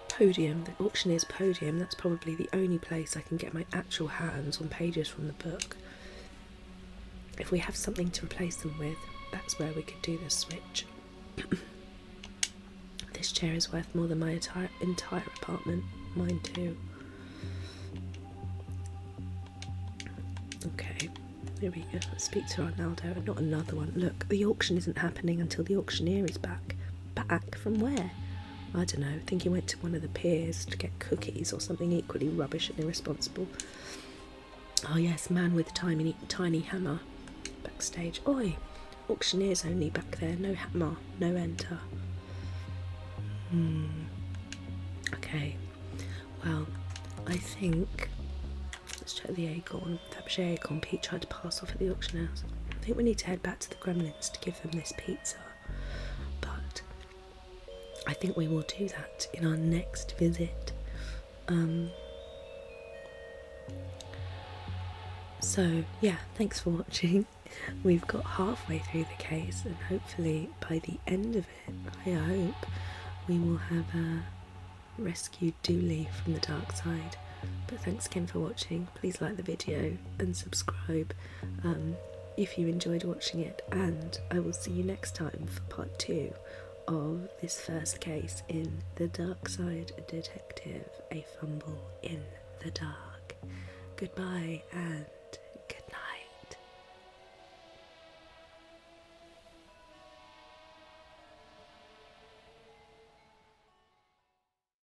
Speaker 1: Podium, the auctioneer's podium, that's probably the only place I can get my actual hands on pages from the book. If we have something to replace them with, that's where we could do the switch. This chair is worth more than my entire apartment. Mine too. Okay, here we go. Let's speak to Arnaldo. Not another one. Look, the auction isn't happening until the auctioneer is back. Back? From where? I don't know. I think he went to one of the piers to get cookies or something equally rubbish and irresponsible. Oh yes, man with tiny hammer. Backstage. Oi! Auctioneer's only back there. No hammer. No enter. Okay. Well, I think... Let's check the acorn. Fabergé acorn Pete tried to pass off at the auction house. I think we need to head back to the Gremlins to give them this pizza. But I think we will do that in our next visit. So yeah, thanks for watching. We've got halfway through the case, and hopefully by the end of it, I hope we will have rescued Dooley from the dark side. But thanks again for watching. Please like the video and subscribe if you enjoyed watching it, and I will see you next time for part 2 of this first case in the Darkside Detective, a fumble in the dark. Goodbye and